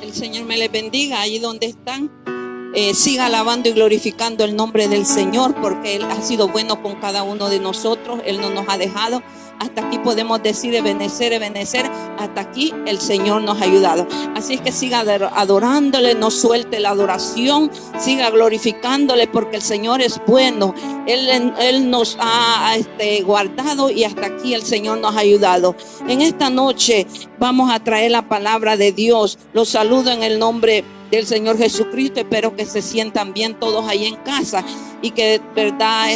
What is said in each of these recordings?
El Señor me les bendiga allí donde están. Siga alabando y glorificando el nombre del Señor, porque Él ha sido bueno con cada uno de nosotros. Él no nos ha dejado. Hasta aquí podemos decir Ebenezer, Ebenezer. Hasta aquí el Señor nos ha ayudado. Así es que siga adorándole, no suelte la adoración, siga glorificándole, porque el Señor es bueno. Él nos ha guardado, y hasta aquí el Señor nos ha ayudado. En esta noche vamos a traer la palabra de Dios. Los saludo en el nombre del Señor Jesucristo. Espero que se sientan bien todos ahí en casa y que de verdad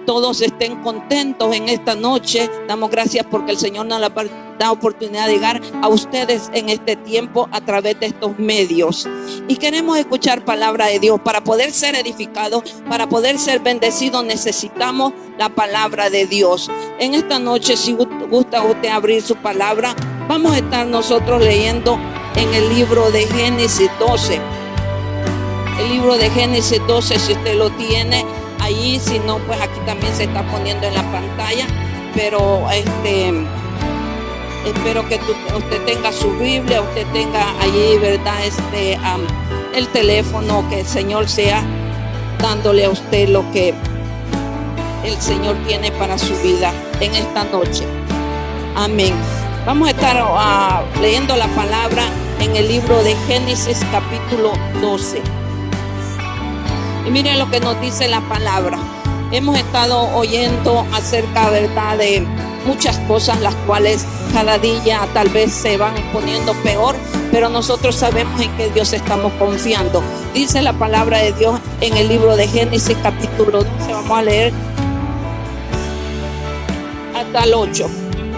todos estén contentos en esta noche. Damos gracias porque el Señor nos da oportunidad de llegar a ustedes en este tiempo a través de estos medios. Y queremos escuchar palabra de Dios. Para poder ser edificados, para poder ser bendecidos, necesitamos la palabra de Dios. En esta noche, si gusta usted abrir su palabra, vamos a estar nosotros leyendo en el libro de Génesis 12. El libro de Génesis 12, si usted lo tiene ahí, si no, pues aquí también se está poniendo en la pantalla. Pero espero que usted tenga su Biblia, usted tenga allí, ¿verdad? El teléfono, que el Señor sea dándole a usted lo que el Señor tiene para su vida en esta noche. Amén. Vamos a estar leyendo la palabra en el libro de Génesis capítulo 12. Y miren lo que nos dice la palabra. Hemos estado oyendo acerca, ¿verdad?, de muchas cosas, las cuales cada día tal vez se van poniendo peor, pero nosotros sabemos en que Dios estamos confiando. Dice la palabra de Dios en el libro de Génesis capítulo 12. Vamos a leer hasta el 8.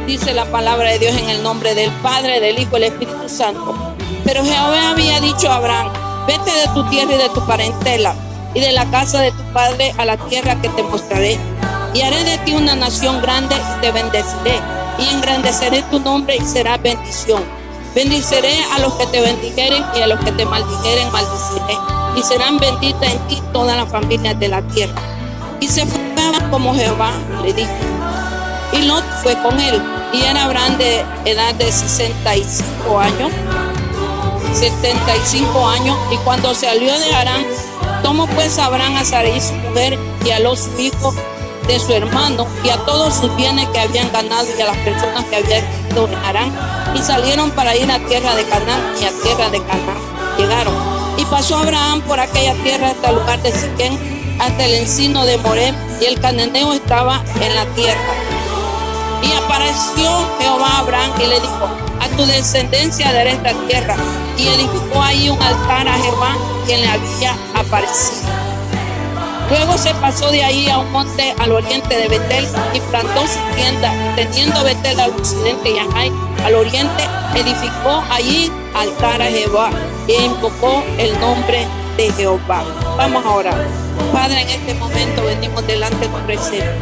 Dice la palabra de Dios en el nombre del Padre, del Hijo y del Espíritu Santo. Pero Jehová había dicho a Abraham: vete de tu tierra y de tu parentela y de la casa de tu padre a la tierra que te mostraré, y haré de ti una nación grande y te bendeciré, y engrandeceré tu nombre y serás bendición. Bendiceré a los que te bendijeren, y a los que te maldijeren maldiciré, y serán benditas en ti todas las familias de la tierra. Y se fue como Jehová le dijo, y Lot fue con él, y era Abraham de edad de 75 años, y cuando salió de Harán, tomó pues Abraham a Sarai su mujer, y a Lot su hijo de su hermano, y a todos sus bienes que habían ganado, y a las personas que habían vivido en Harán, y salieron para ir a tierra de Canaán, y a tierra de Canaán llegaron. Y pasó Abraham por aquella tierra hasta el lugar de Siquem, hasta el encino de Moré, y el cananeo estaba en la tierra. Y apareció Jehová a Abraham y le dijo: a tu descendencia daré esta tierra. Y edificó ahí un altar a Jehová, quien le había aparecido. Luego se pasó de ahí a un monte al oriente de Betel y plantó su tienda, teniendo Betel al occidente y Ajai al oriente. Edificó allí altar a Jehová e invocó el nombre de Jehová. Vamos a orar. Padre, en este momento venimos delante de tu presencia.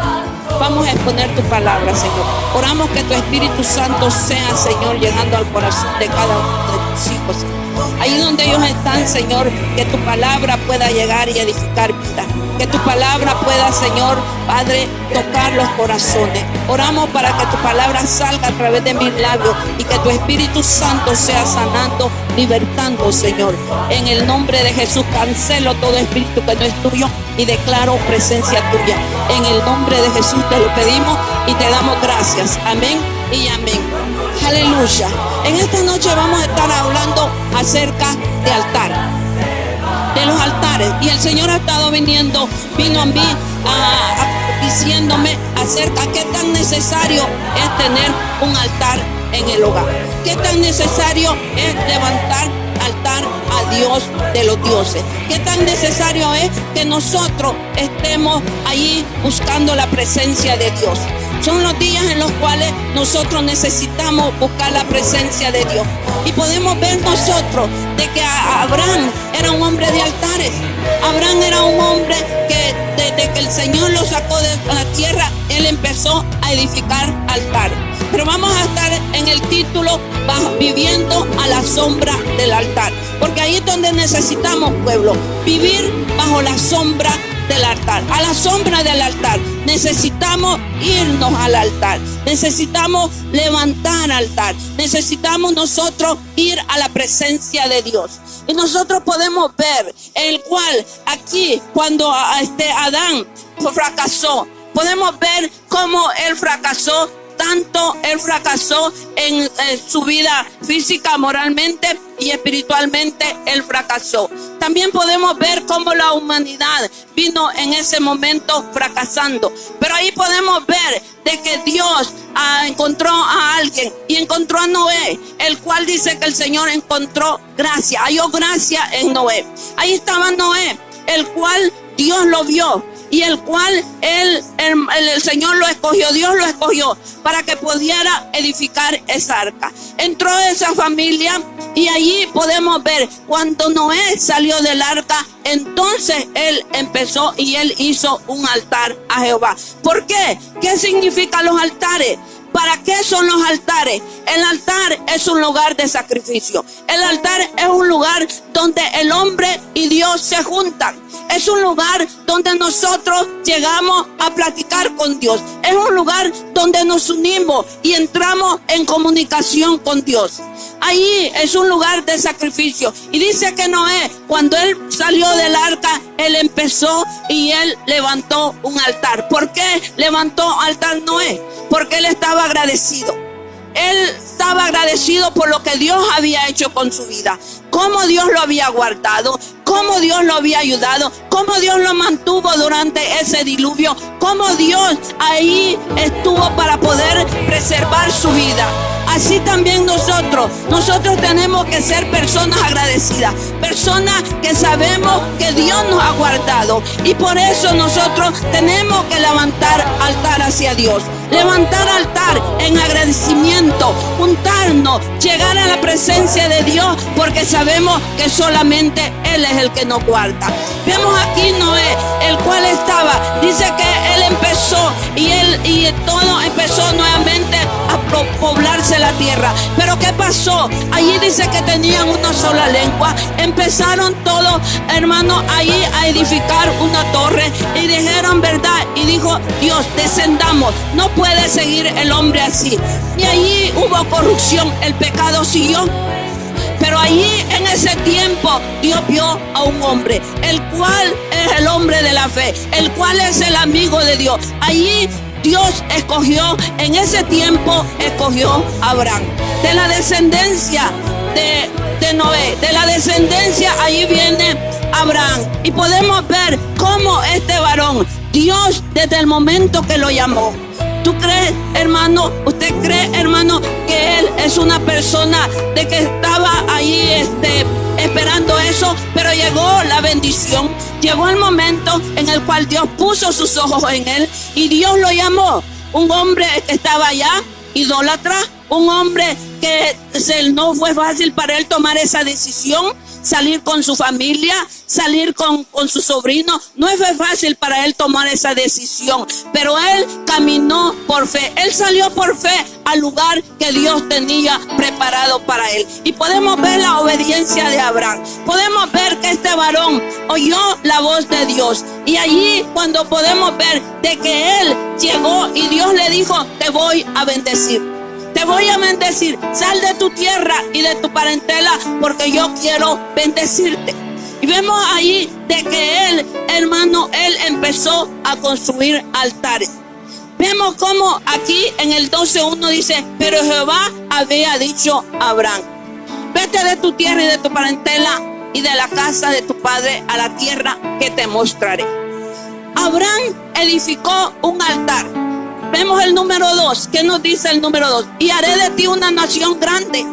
Vamos a exponer tu palabra, Señor. Oramos que tu Espíritu Santo sea, Señor, llegando al corazón de cada uno de tus hijos, Señor. Ahí donde ellos están, Señor, que tu palabra pueda llegar y edificar vida. Que tu palabra pueda, Señor, Padre, tocar los corazones. Oramos para que tu palabra salga a través de mis labios y que tu Espíritu Santo sea sanando, libertando, Señor. En el nombre de Jesús cancelo todo espíritu que no es tuyo y declaro presencia tuya. En el nombre de Jesús te lo pedimos y te damos gracias. Amén y amén. Aleluya. En esta noche vamos a estar hablando acerca de altar, de los altares. Y el Señor ha estado vino a mí diciéndome acerca de qué tan necesario es tener un altar en el hogar. Qué tan necesario es levantar altar a Dios de los dioses. Qué tan necesario es que nosotros estemos allí buscando la presencia de Dios. Son los días en los cuales nosotros necesitamos buscar la presencia de Dios. Y podemos ver nosotros de que Abraham era un hombre de altares. Abraham era un hombre que desde que el Señor lo sacó de la tierra, él empezó a edificar altares. Pero vamos a estar en el título viviendo a la sombra del altar, porque ahí es donde necesitamos, pueblo, vivir bajo la sombra del altar, a la sombra del altar. necesitamos irnos al altar, necesitamos levantar altar, necesitamos nosotros ir a la presencia de Dios. Y nosotros podemos ver el cual aquí cuando Adán fracasó, podemos ver cómo él fracasó. Tanto él fracasó en su vida física, moralmente y espiritualmente él fracasó. También podemos ver cómo la humanidad vino en ese momento fracasando. Pero ahí podemos ver de que Dios encontró a alguien y encontró a Noé, el cual dice que el Señor encontró gracia, halló gracia en Noé. Ahí estaba Noé, el cual Dios lo vio. Y el cual el Señor lo escogió, Dios lo escogió para que pudiera edificar esa arca. Entró esa familia y allí podemos ver cuando Noé salió del arca, entonces él empezó y él hizo un altar a Jehová. ¿Por qué? ¿Qué significan los altares? ¿Para qué son los altares? El altar es un lugar de sacrificio. El altar es un lugar donde el hombre y Dios se juntan. Es un lugar donde nosotros llegamos a platicar con Dios. Es un lugar donde nos unimos y entramos en comunicación con Dios. Ahí es un lugar de sacrificio. Y dice que Noé, cuando él salió del arca, él empezó y él levantó un altar. ¿Por qué levantó altar Noé? Porque él estaba agradecido. Él estaba agradecido por lo que Dios había hecho con su vida. Cómo Dios lo había guardado, cómo Dios lo había ayudado, cómo Dios lo mantuvo durante ese diluvio, cómo Dios ahí estuvo para poder preservar su vida. Así también nosotros tenemos que ser personas agradecidas, personas que sabemos que Dios nos ha guardado, y por eso nosotros tenemos que levantar altar hacia Dios, levantar altar en agradecimiento, juntarnos, llegar a la presencia de Dios, porque sabemos que solamente Él es el que nos guarda. Vemos aquí Noé, el cual dice que él empezó y todo empezó nuevamente a poblarse la tierra. Pero ¿qué pasó? Allí dice que tenían una sola lengua. Empezaron todos, hermanos, ahí a edificar una torre y dijeron verdad. Y dijo Dios, descendamos. No puede seguir el hombre así. Y allí hubo corrupción, el pecado siguió. Pero allí en ese tiempo Dios vio a un hombre, el cual es el hombre de la fe, el cual es el amigo de Dios. Allí Dios escogió, en ese tiempo escogió a Abraham. De la descendencia de Noé, de la descendencia, ahí viene Abraham. Y podemos ver cómo este varón, Dios desde el momento que lo llamó. ¿Tú crees, hermano? ¿Usted cree, hermano, que él es una persona de que estaba ahí esperando eso? Pero llegó la bendición, llegó el momento en el cual Dios puso sus ojos en él y Dios lo llamó. Un hombre que estaba allá, idólatra, un hombre que no fue fácil para él tomar esa decisión, salir con su familia, salir con su sobrino. No fue fácil para él tomar esa decisión, pero él caminó por fe. Él salió por fe al lugar que Dios tenía preparado para él. Y podemos ver la obediencia de Abraham. Podemos ver que este varón oyó la voz de Dios. Y allí cuando podemos ver de que él llegó y Dios le dijo, te voy a bendecir. Te voy a bendecir, sal de tu tierra y de tu parentela, porque yo quiero bendecirte. Y vemos ahí de que él, hermano, él empezó a construir altares. Vemos como aquí en el 12:1 dice, pero Jehová había dicho a Abraham, vete de tu tierra y de tu parentela y de la casa de tu padre a la tierra que te mostraré. Abraham edificó un altar. Vemos el número 2. ¿Qué nos dice el número 2? Y haré de ti una nación grande,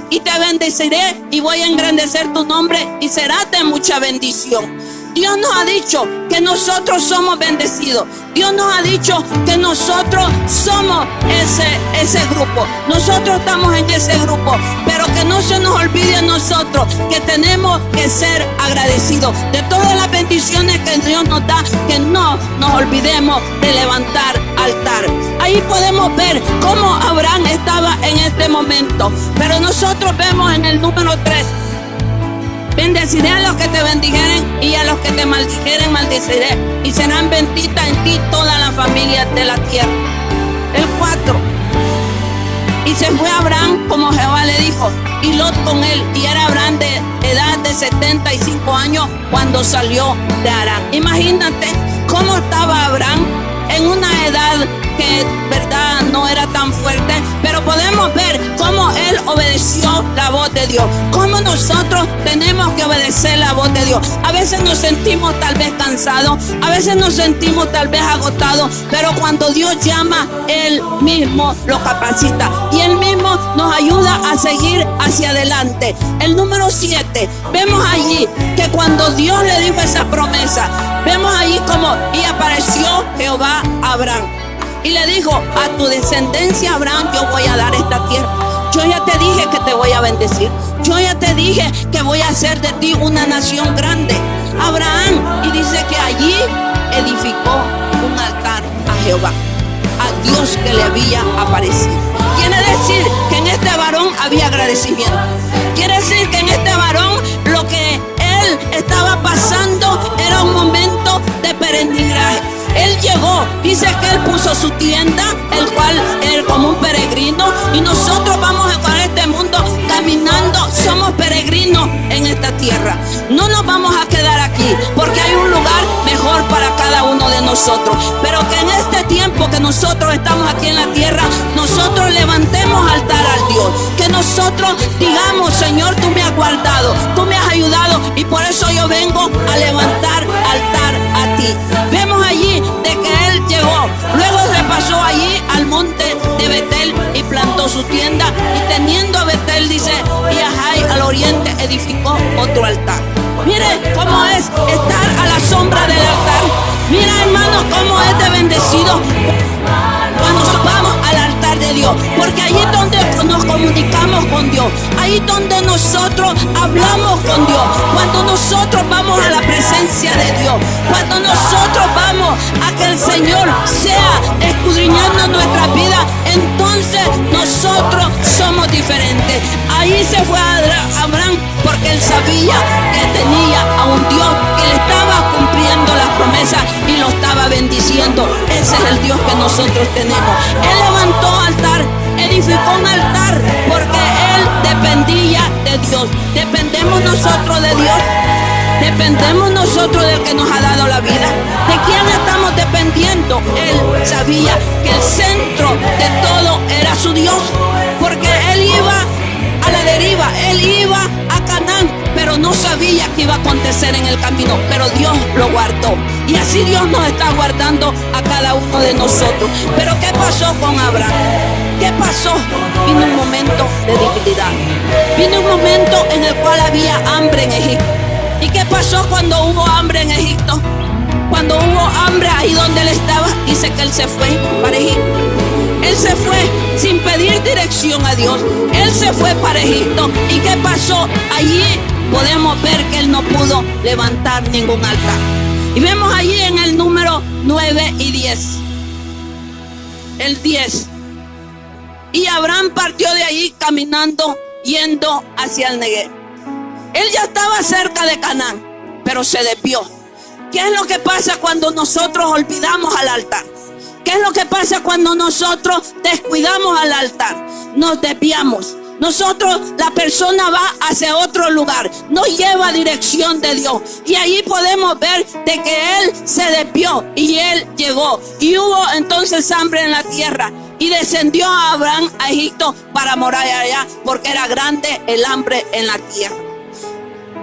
y te bendeciré, y voy a engrandecer tu nombre, y será de mucha bendición. Dios nos ha dicho que nosotros somos bendecidos. Dios nos ha dicho que nosotros somos ese grupo. Nosotros estamos en ese grupo. Pero que no se nos olvide a nosotros que tenemos que ser agradecidos de todas las bendiciones que Dios nos da. Que no nos olvidemos de levantar altar. Ahí podemos ver cómo Abraham estaba en este momento. Pero nosotros vemos en el número 3. Bendeciré a los que te bendijeren y a los que te maldijeren maldeciré. Y serán benditas en ti todas las familias de la tierra. El 4. Y se fue Abraham como Jehová le dijo, y Lot con él. Y era Abraham de edad de 75 años cuando salió de Harán. Imagínate cómo estaba Abraham en una edad que, verdad, no era tan fuerte, pero podemos ver cómo él obedeció la voz de Dios, cómo nosotros tenemos que obedecer la voz de Dios. A veces nos sentimos tal vez cansados, a veces nos sentimos tal vez agotados, pero cuando Dios llama, Él mismo lo capacita y Él mismo nos ayuda a seguir hacia adelante. El número 7, vemos allí que cuando Dios le dijo esa promesa, vemos allí como y apareció Jehová a Abraham. Y le dijo, a tu descendencia Abraham yo voy a dar esta tierra. Yo ya te dije que te voy a bendecir. Yo ya te dije que voy a hacer de ti una nación grande. Abraham, y dice que allí edificó un altar a Jehová, a Dios que le había aparecido. Quiere decir que en este varón había agradecimiento. Quiere decir que en este varón lo que él estaba pasando era un momento de peregrinaje. Él llegó, dice que él puso su tienda, el cual era como un peregrino, y nosotros vamos por este mundo caminando, somos peregrinos en esta tierra. No nos vamos a quedar aquí, porque hay un lugar mejor para cada uno de nosotros, pero que en este tiempo que nosotros estamos aquí en la tierra, nosotros levantemos altar al Dios, que nosotros digamos, Señor, tú me has guardado, tú me has ayudado, y por eso yo vengo a levantar altar a ti. Vemos allí de que él llegó, luego se pasó allí al monte de Betel y plantó su tienda, y teniendo a Betel, dice, y a Jai al oriente edificó otro altar. Mire cómo es estar a la sombra del altar. Mira, hermanos, cómo es de bendecido cuando vamos al altar de Dios, porque allí es donde nos comunicamos con Dios, ahí es donde nosotros hablamos con Dios, cuando nosotros vamos a la presencia de Dios, cuando nosotros vamos a que el Señor sea escudriñando nuestra vida, entonces nosotros somos diferentes. Ahí se fue a Abraham porque él sabía que tenía a un Dios que le estaba cumpliendo las promesas y lo estaba bendiciendo. Ese es el Dios que nosotros tenemos. Él levantó altar, edificó un altar, porque él dependía de Dios. Dependemos nosotros de Dios. Dependemos nosotros del que nos ha dado la vida. ¿De quién estamos dependiendo? Él sabía que el centro de todo era su Dios, porque él iba a la deriva, él iba a Canaán, pero no sabía qué iba a acontecer en el camino, pero Dios lo guardó. Y así Dios nos está guardando a cada uno de nosotros. Pero ¿qué pasó con Abraham? ¿Qué pasó? Vino un momento de debilidad. Vino un momento en el cual había hambre en Egipto. ¿Y qué pasó cuando hubo hambre en Egipto? Cuando hubo hambre ahí donde él estaba, dice que él se fue para Egipto. Él se fue sin pedir dirección a Dios. Él se fue para Egipto. ¿Y qué pasó? Allí podemos ver que él no pudo levantar ningún altar. Y vemos allí en el número 9 y 10. El 10. Y Abraham partió de allí caminando, yendo hacia el Negev. Él ya estaba cerca de Canaán, pero se desvió. ¿Qué es lo que pasa cuando nosotros olvidamos al altar? ¿Qué es lo que pasa cuando nosotros descuidamos al altar? Nos desviamos. Nosotros, la persona va hacia otro lugar, no lleva dirección de Dios. Y ahí podemos ver de que él se desvió y él llegó. Y hubo entonces hambre en la tierra. Y descendió a Abraham a Egipto para morar allá, porque era grande el hambre en la tierra.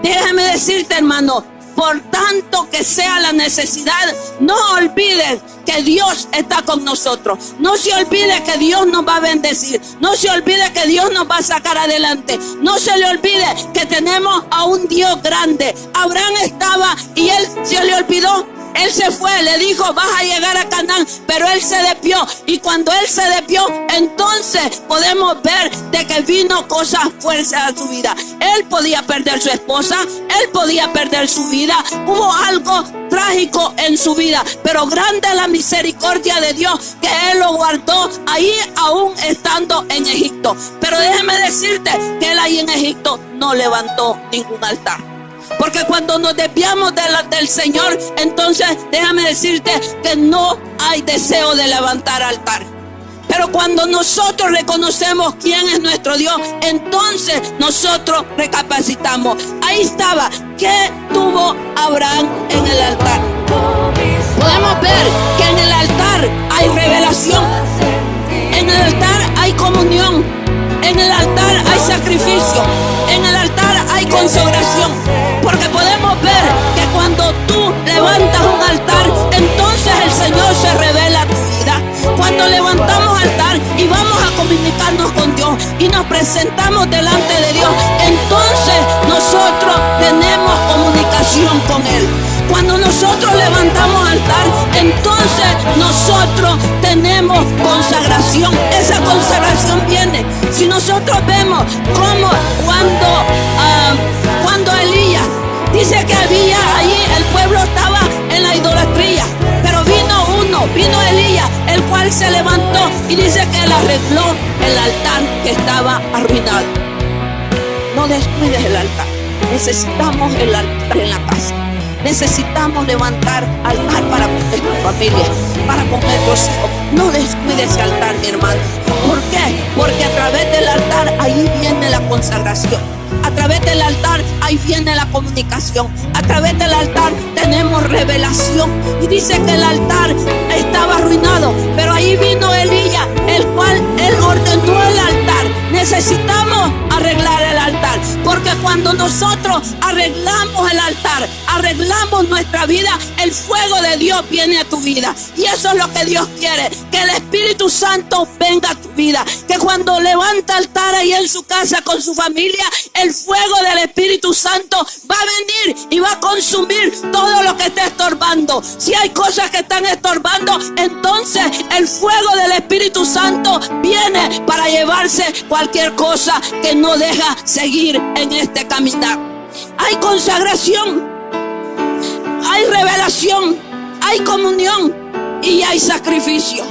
Déjame decirte, hermano, por tanto que sea la necesidad, no olvides que Dios está con nosotros. No se olvide que Dios nos va a bendecir. No se olvide que Dios nos va a sacar adelante. No se le olvide que tenemos a un Dios grande. Abraham estaba y él se le olvidó. Él se fue, le dijo, vas a llegar a Canaán, pero él se desvió. Y cuando él se desvió, entonces podemos ver de que vino cosas fuertes a su vida. Él podía perder su esposa, él podía perder su vida. Hubo algo trágico en su vida, pero grande es la misericordia de Dios, que él lo guardó ahí aún estando en Egipto. Pero déjeme decirte que él ahí en Egipto no levantó ningún altar. Porque cuando nos desviamos del Señor, entonces déjame decirte que no hay deseo de levantar altar. Pero cuando nosotros reconocemos quién es nuestro Dios, entonces nosotros recapacitamos. Ahí estaba. ¿Qué tuvo Abraham en el altar? Podemos ver que en el altar hay revelación. En el altar hay comunión. En el altar hay sacrificio. En el altar hay consagración. Porque podemos ver que cuando tú levantas un altar, entonces el Señor se revela a tu vida. Cuando levantamos altar y vamos a comunicarnos con Dios y nos presentamos delante de Dios, entonces nosotros tenemos comunicación con Él. Cuando nosotros levantamos altar, entonces nosotros tenemos consagración. Esa consagración viene. Si nosotros vemos cómo cuando Elías dice que había allí, el pueblo estaba en la idolatría, pero vino Elías, el cual se levantó y dice que él arregló el altar que estaba arruinado. No descuides el altar. Necesitamos el altar en la casa. Necesitamos levantar altar para nuestra familia, para con nuestros hijos. No descuides ese altar, mi hermano. ¿Por qué? Porque a través del altar ahí viene la consagración. A través del altar ahí viene la comunicación. A través del altar tenemos revelación. Y dice que el altar estaba arruinado, pero ahí vino Elías, el cual él ordenó el altar. Necesitamos arreglar el altar, porque cuando nosotros arreglamos el altar, arreglamos nuestra vida, el fuego de Dios viene a tu vida. Y eso es lo que Dios quiere, que el Espíritu Santo venga a tu vida. Que cuando levanta altar ahí en su casa con su familia, el fuego del Espíritu Santo va a venir y va a consumir todo lo que esté estorbando. Si hay cosas que están estorbando, entonces el fuego del Espíritu Santo viene para llevarse cualquier cosa que no deja seguir en este caminar. Hay consagración, hay revelación, hay comunión y hay sacrificio.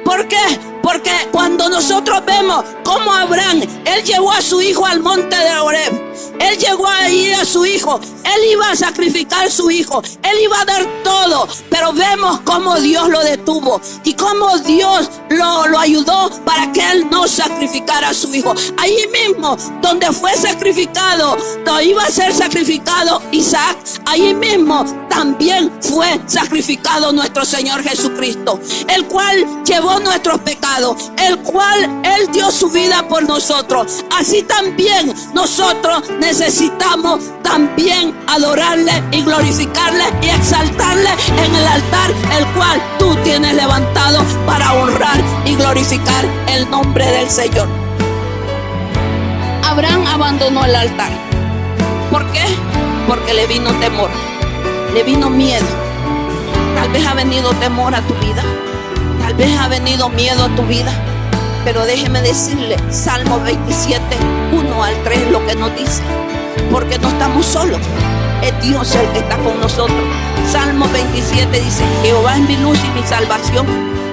¿Por qué? Porque cuando nosotros vemos cómo Abraham, él llevó a su hijo al monte de Horeb. Él llegó ahí a su hijo. Él iba a sacrificar a su hijo. Él iba a dar todo. Pero vemos cómo Dios lo detuvo. Y cómo Dios lo ayudó para que él no sacrificara a su hijo. Ahí mismo, donde fue sacrificado, donde iba a ser sacrificado Isaac, ahí mismo también fue sacrificado nuestro Señor Jesucristo, el cual llevó nuestros pecados, el cual él dio su vida por nosotros. Así también nosotros necesitamos también adorarle y glorificarle y exaltarle en el altar, el cual tú tienes levantado para honrar y glorificar el nombre del Señor. Abraham abandonó el altar. ¿Por qué? Porque le vino temor, le vino miedo. Tal vez ha venido temor a tu vida, tal vez ha venido miedo a tu vida. Pero déjeme decirle, Salmo 27, 1 al 3, lo que nos dice. Porque no estamos solos, es Dios el que está con nosotros. Salmo 27 dice: Jehová es mi luz y mi salvación,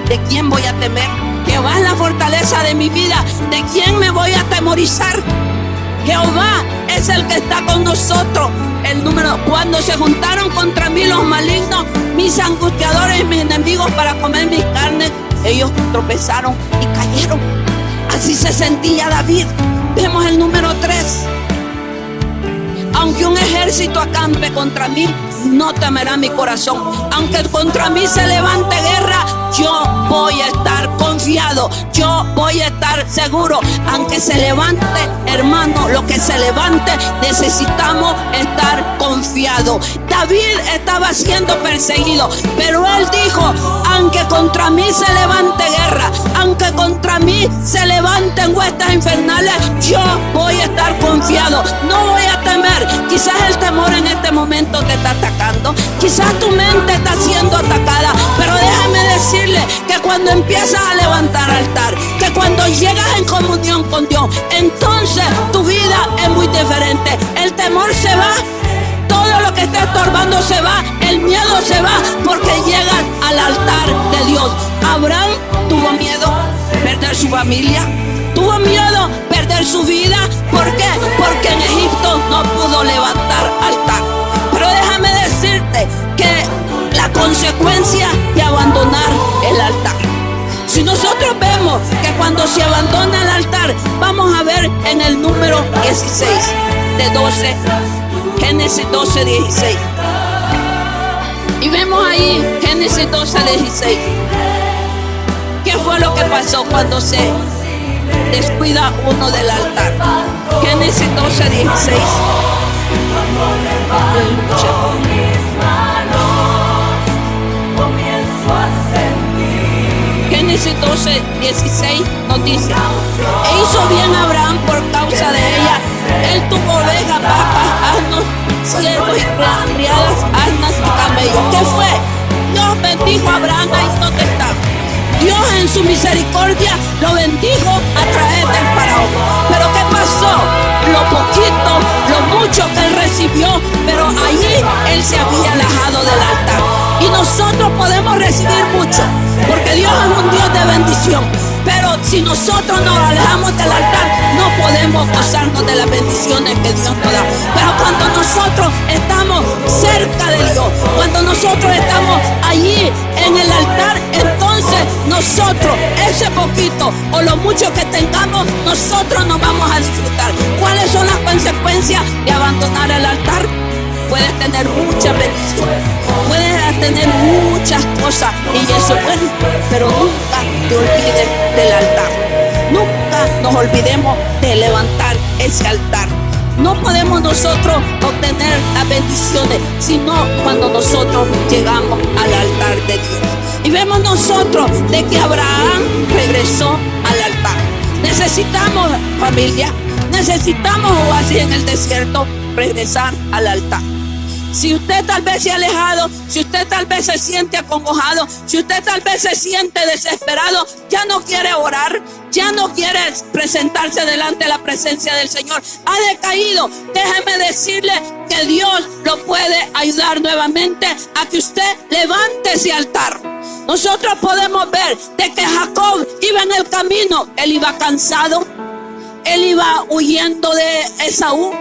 ¿de quién voy a temer? Jehová es la fortaleza de mi vida, ¿de quién me voy a atemorizar? Jehová es el que está con nosotros. Cuando se juntaron contra mí los malignos, mis angustiadores y mis enemigos para comer mis carnes, ellos tropezaron y cayeron. Así se sentía David. Vemos el número 3. Aunque un ejército acampe contra mí, no temerá mi corazón. Aunque contra mí se levante guerra, yo voy a estar confiado, yo voy a estar seguro. Aunque se levante, hermano, lo que se levante, necesitamos estar confiados. David estaba siendo perseguido, pero él dijo: aunque contra mí se levante guerra, aunque contra mí se levanten huestes infernales, yo voy a estar confiado, no voy a temer. Quizás el temor en este momento te está atacando, quizás tu mente está siendo atacada, pero déjame decirle que cuando empiezas a levantar altar, que cuando llegas en comunión con Dios, entonces tu vida es muy diferente. El temor se va, todo lo que está estorbando se va, el miedo se va, porque llegan al altar de Dios. Abraham tuvo miedo perder su familia, tuvo miedo perder su vida. ¿Por qué? Porque en Egipto no pudo levantar altar. en el número 16 de 12, Génesis 12, 16. Y vemos ahí Génesis 12, 16. ¿Qué fue lo que pasó cuando se descuida uno del altar? Génesis 12, 16. Génesis 12, 16 nos dice: e hizo bien Abraham por causa de ella. Él tuvo ovejas, vacas, asnos, siervos y criadas, asnas y camellos. ¿Qué fue? Dios bendijo a Abraham ahí donde está. Dios en su misericordia lo bendijo a través del faraón. Pero ¿qué pasó? Lo poquito, lo mucho que él recibió, pero allí él se había alejado del altar. Y nosotros podemos recibir mucho, porque Dios es un Dios de bendición. Pero si nosotros nos alejamos del altar, no podemos gozarnos de las bendiciones que Dios nos da. Pero cuando nosotros estamos cerca de Dios, cuando nosotros estamos allí en el altar, entonces nosotros, ese poquito o lo mucho que tengamos, nosotros nos vamos a disfrutar. ¿Cuáles son las consecuencias de abandonar el altar? Puedes tener muchas bendiciones, puedes tener muchas cosas y eso es bueno, pero nunca te olvides del altar. Nunca nos olvidemos de levantar ese altar. No podemos nosotros obtener las bendiciones, sino cuando nosotros llegamos al altar de Dios. Y vemos nosotros de que Abraham regresó al altar. Necesitamos, familia, necesitamos, o así en el desierto, regresar al altar. Si usted tal vez se ha alejado, si usted tal vez se siente acongojado, si usted tal vez se siente desesperado, ya no quiere orar, ya no quiere presentarse delante de la presencia del Señor, ha decaído, déjeme decirle que Dios lo puede ayudar nuevamente a que usted levante ese altar. Nosotros podemos ver de que Jacob iba en el camino, él iba cansado, él iba huyendo de Esaú,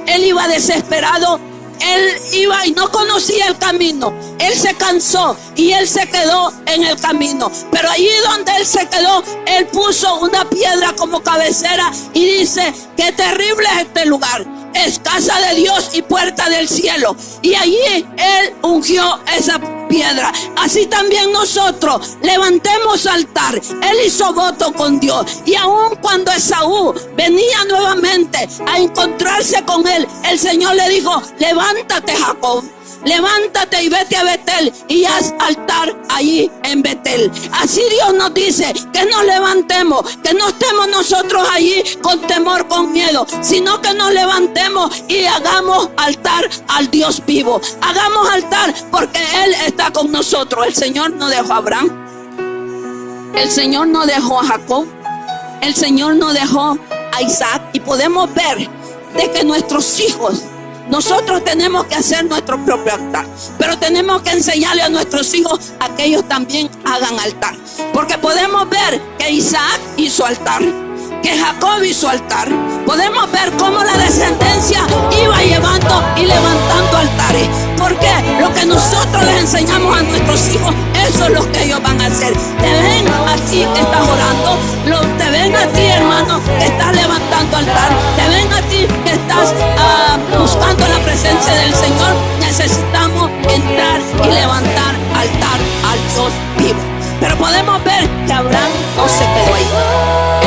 él iba desesperado. Él iba y no conocía el camino. Él se cansó y él se quedó en el camino. Pero allí donde él se quedó, él puso una piedra como cabecera y dice: qué terrible es este lugar. Es casa de Dios y puerta del cielo. Y allí él ungió esa piedra. Así también nosotros levantemos altar. Él hizo voto con Dios. Y aun cuando Esaú venía nuevamente a encontrarse con él, el Señor le dijo: levántate, Jacob, levántate y vete a Betel y haz altar allí en Betel. Así Dios nos dice que nos levantemos, que no estemos nosotros allí con temor, con miedo, sino que nos levantemos y hagamos altar al Dios vivo. Hagamos altar porque Él está con nosotros. El Señor no dejó a Abraham, el Señor no dejó a Jacob, el Señor no dejó a Isaac. Y podemos ver de que nuestros hijos, nosotros tenemos que hacer nuestro propio altar, pero tenemos que enseñarle a nuestros hijos a que ellos también hagan altar. Porque podemos ver que Isaac hizo altar, que Jacob hizo altar. Podemos ver cómo la descendencia iba llevando y levantando altares. Porque lo que nosotros les enseñamos a nuestros hijos, eso es lo que ellos van a hacer. Te ven a ti que estás orando, te ven a ti, hermano, que estás levantando altar, te ven a ti que estás buscando la presencia del Señor. Necesitamos entrar y levantar altar al Dios vivo. Pero podemos ver que Abraham no se quedó ahí.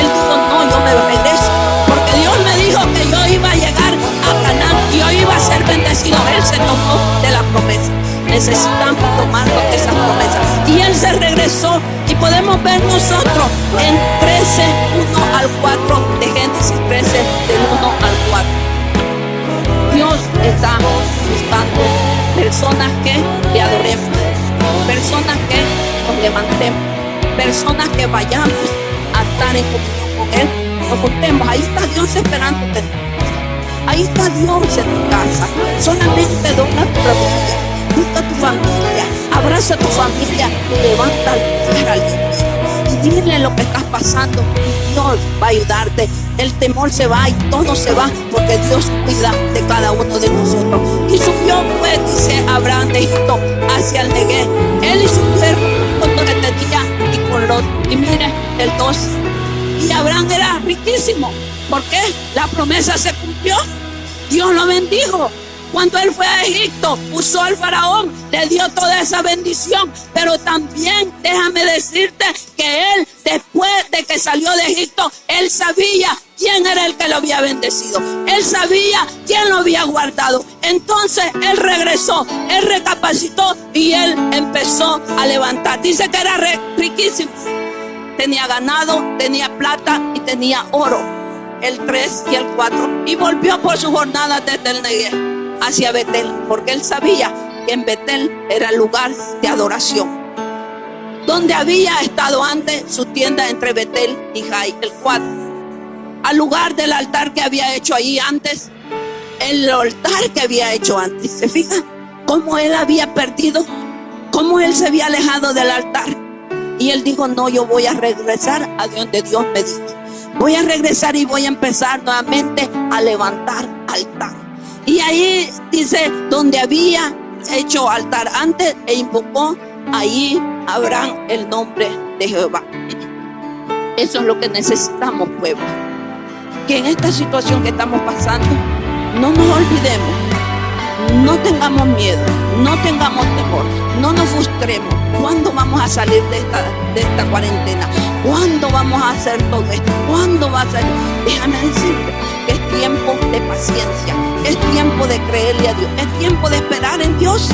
Él dijo: no, yo me regreso, porque Dios me dijo que yo iba a llegar a Canaán y yo iba a ser bendecido. Él se tomó de la promesa. Necesitamos tomarnos de esas promesas. Y él se regresó. Y podemos ver nosotros en 13, 1 al 4 de Génesis 13, del 1 al 4. Dios está buscando personas que le adoremos, personas que nos levantemos, personas que vayamos a estar en comunión con Él, nos juntemos. Ahí está Dios esperándote. Ahí está Dios en tu casa. Solamente dobla tu rodilla, busca tu familia, abraza a tu familia y levanta al Dios. Y dile lo que estás pasando. Dios va a ayudarte. El temor se va y todo se va, porque Dios cuida de cada uno de nosotros. Y subió, pues, dice Abraham de Egipto hacia el Neguev, él y su mujer, con lo que tenía y con Lot. Y mire el 2. Y Abraham era riquísimo. ¿Por qué? La promesa se cumplió. Dios lo bendijo. Cuando él fue a Egipto, usó al faraón, le dio toda esa bendición. Pero también déjame decirte que él, después de que salió de Egipto, él sabía quién era el que lo había bendecido. Él sabía quién lo había guardado. Entonces él regresó, él recapacitó y él empezó a levantar. Dice que era riquísimo. Tenía ganado, tenía plata y tenía oro. El 3 y el 4. Y volvió por su jornada desde el Negev hacia Betel, porque él sabía que en Betel era el lugar de adoración, donde había estado antes su tienda entre Betel y Jai. El 4. Al lugar del altar que había hecho ahí antes, el altar que había hecho antes. ¿Se fijan cómo él había perdido? Cómo él se había alejado del altar. Y él dijo: no, yo voy a regresar a donde Dios me dijo. Voy a regresar y voy a empezar nuevamente a levantar altar. Y ahí dice, donde había hecho altar antes e invocó ahí Abraham el nombre de Jehová. Eso es lo que necesitamos, pueblo. Que en esta situación que estamos pasando, no nos olvidemos, no tengamos miedo, no tengamos temor, no nos frustremos. ¿Cuándo vamos a salir de esta cuarentena? ¿Cuándo vamos a hacer todo esto? ¿Cuándo va a salir? Déjame decirte que es tiempo de paciencia, es tiempo de creerle a Dios, es tiempo de esperar en Dios.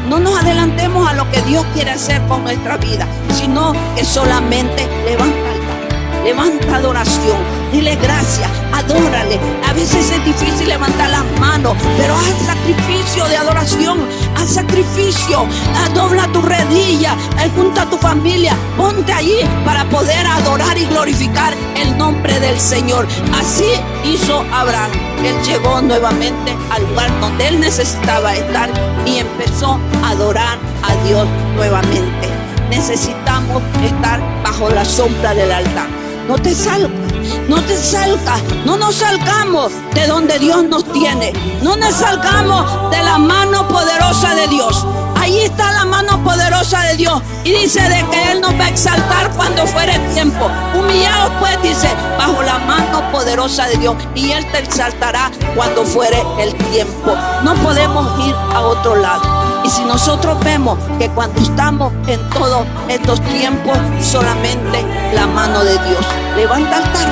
No nos adelantemos a lo que Dios quiere hacer con nuestra vida, sino que solamente levanta adoración, dile gracias, adórale. A veces es difícil levantar las manos, pero haz sacrificio de adoración, haz sacrificio, dobla tu rodilla, junta a tu familia, ponte allí para poder adorar y glorificar el nombre del Señor. Así hizo Abraham. Él llegó nuevamente al lugar donde él necesitaba estar y empezó a adorar a Dios nuevamente. Necesitamos estar bajo la sombra del altar. No te salgas, no nos salgamos de donde Dios nos tiene, no nos salgamos de la mano poderosa de Dios. Ahí está la mano poderosa de Dios y dice de que Él nos va a exaltar cuando fuere tiempo. Humillados pues, dice, bajo la mano poderosa de Dios, y Él te exaltará cuando fuere el tiempo. No podemos ir a otro lado. Y si nosotros vemos que cuando estamos en todos estos tiempos, solamente la mano de Dios levanta altar.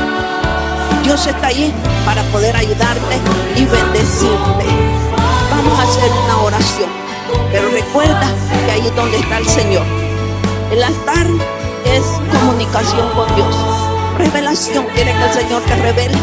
Dios está allí para poder ayudarte y bendecirte. Vamos a hacer una oración, pero recuerda que ahí es donde está el Señor. El altar es comunicación con Dios, revelación. Quiere que el Señor te revele.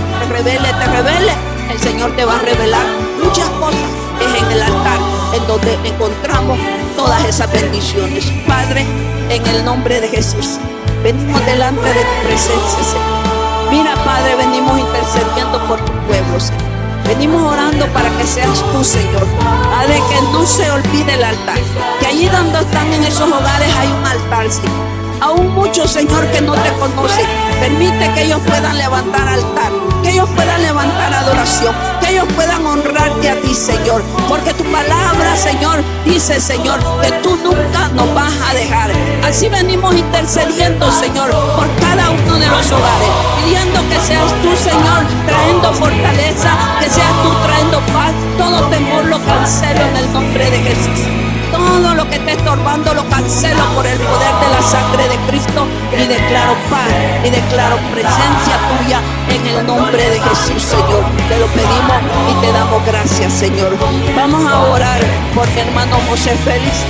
El Señor te va a revelar muchas cosas. Es en el altar en donde encontramos todas esas bendiciones. Padre, en el nombre de Jesús, venimos delante de tu presencia, Señor. Mira, Padre, venimos intercediendo por tu pueblo, Señor. Venimos orando para que seas tú, Señor. Padre, que no se olvide el altar, que allí donde están en esos hogares hay un altar, Señor. Aún muchos, Señor, que no te conocen, permite que ellos puedan levantar altar, que ellos puedan levantar adoración, que ellos puedan honrarte a ti, Señor. Porque tu palabra, Señor, dice, Señor, que tú nunca nos vas a dejar. Así venimos intercediendo, Señor, por cada uno de los hogares, pidiendo que seas tú, Señor, trayendo fortaleza, que seas tú trayendo paz. Todo temor lo cancelo en el nombre de Jesús. Todo lo que esté estorbando lo cancelo por el poder de la sangre de Cristo, y declaro paz y declaro presencia tuya en el nombre de Jesús, Señor. Te lo pedimos y te damos gracias, Señor. Vamos a orar por mi hermano José Félix,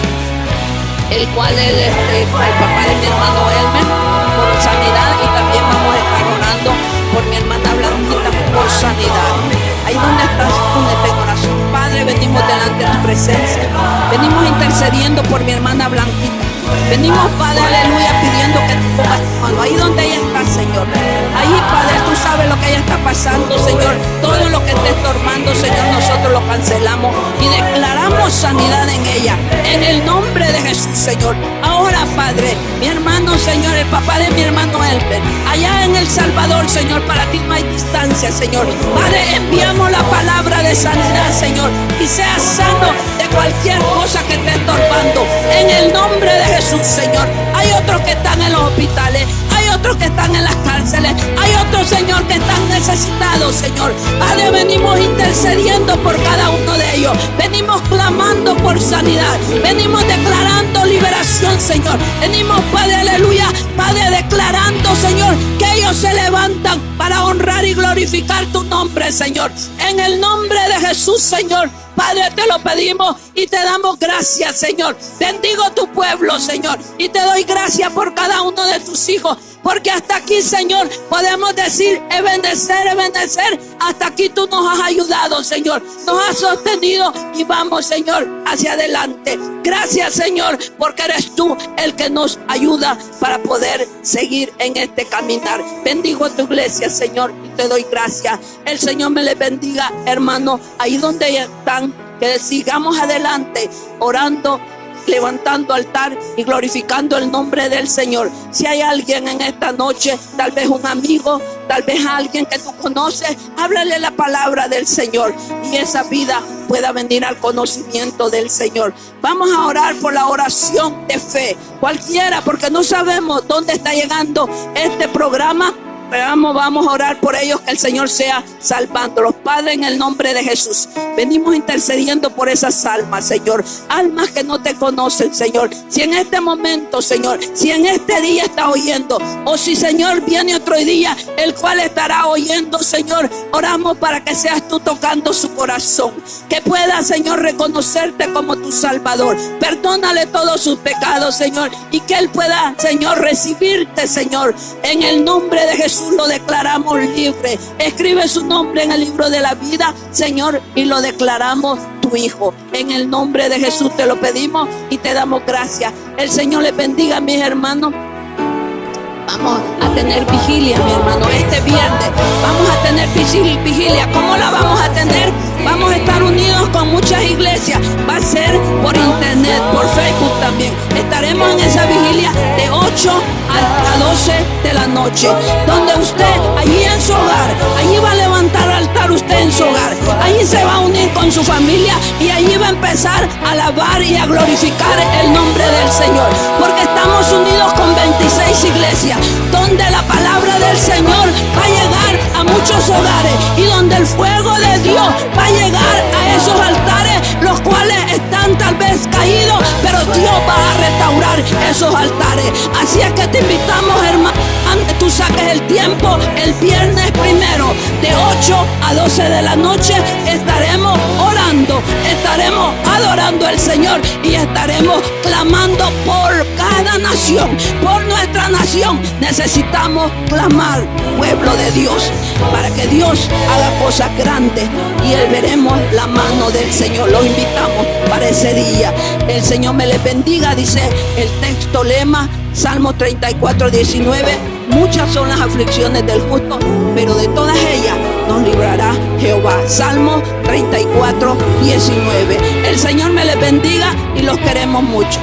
el cual es el papá de mi hermano Elmer, por sanidad, y también vamos a estar orando por mi hermana Blanquita por sanidad. Ahí donde estás, únete en oración. Padre, venimos delante de tu presencia. Venimos intercediendo por mi hermana Blanquita. Venimos, Padre, aleluya, pidiendo que tú pongas tu mano ahí donde ella está, Señor. Ahí, Padre, tú sabes lo que ella está pasando, Señor. Todo lo que esté estorbando, Señor, nosotros lo cancelamos y declaramos sanidad en ella, en el nombre de Jesús, Señor. Ahora, Padre, mi hermano, Señor, el papá de mi hermano Elber, allá en El Salvador, Señor, para ti no hay distancia, Señor. Padre, enviamos la palabra de sanidad, Señor, y sea sano de cualquier cosa que esté estorbando, en el nombre de Jesús, Señor. Hay otros que están en los hospitales, hay otros que están en las cárceles, hay otros, Señor, que están necesitados, Señor. Padre, venimos intercediendo por cada uno de ellos, venimos clamando por sanidad, venimos declarando liberación, Señor. Venimos, Padre, aleluya, Padre, declarando, Señor, que ellos se levantan para honrar y glorificar tu nombre, Señor. En el nombre de Jesús, Señor, Padre, te lo pedimos y te damos gracias, Señor. Bendigo tu pueblo, Señor, y te doy gracias por cada uno de tus hijos. Porque hasta aquí, Señor, podemos decir, bendecer. Hasta aquí tú nos has ayudado, Señor. Nos has sostenido y vamos, Señor, hacia adelante. Gracias, Señor, porque eres tú el que nos ayuda para poder seguir en este caminar. Bendigo tu iglesia, Señor, y te doy gracias. El Señor me les bendiga, hermano, ahí donde están, que sigamos adelante orando, levantando altar y glorificando el nombre del Señor. Si hay alguien en esta noche, tal vez un amigo, tal vez alguien que tú conoces, háblale la palabra del Señor y esa vida pueda venir al conocimiento del Señor. Vamos a orar por la oración de fe, cualquiera, porque no sabemos dónde está llegando este programa. Vamos a orar por ellos, que el Señor sea salvándolos. Padre, en el nombre de Jesús, venimos intercediendo por esas almas, Señor. Almas que no te conocen, Señor. Si en este momento, Señor, si en este día está oyendo, o si, Señor, viene otro día, el cual estará oyendo, Señor, oramos para que seas tú tocando su corazón. Que pueda, Señor, reconocerte como tu Salvador. Perdónale todos sus pecados, Señor, y que él pueda, Señor, recibirte, Señor. En el nombre de Jesús lo declaramos libre. Escribe su nombre en el libro de la vida, Señor, y lo declaramos tu hijo. En el nombre de Jesús te lo pedimos y te damos gracias. El Señor les bendiga a mis hermanos. Vamos a tener vigilia, mi hermano, este viernes. Vamos a tener vigilia. ¿Cómo la vamos a tener? Vamos a estar unidos con muchas iglesias. Va a ser por internet, por Facebook también. Estaremos en esa vigilia de 8 a 12 de la noche. Donde usted, allí en su hogar, allí va a levantar altar usted en su hogar. Allí se va a unir con su familia y allí va a empezar a alabar y a glorificar el nombre del Señor. Porque estamos unidos con 26 iglesias, donde la palabra del Señor va a llegar a muchos hogares y donde el fuego de Dios va a llegar a esos altares, los cuales están tal vez caídos, pero Dios va a restaurar esos altares. Así es que te invitamos, hermano, que tú saques el tiempo el viernes primero de 8 a 12 de la noche. Estaremos orando, estaremos adorando al Señor y estaremos clamando por cada nación, por nuestra nación. Necesitamos clamar, pueblo de Dios, para que Dios haga cosas grandes y veremos la mano del Señor. Los invitamos para ese día. El Señor me les bendiga, dice el texto lema, Salmo 34, 19. Muchas son las aflicciones del justo, pero de todas ellas nos librará Jehová. Salmo 34, 19. El Señor me les bendiga y los queremos mucho.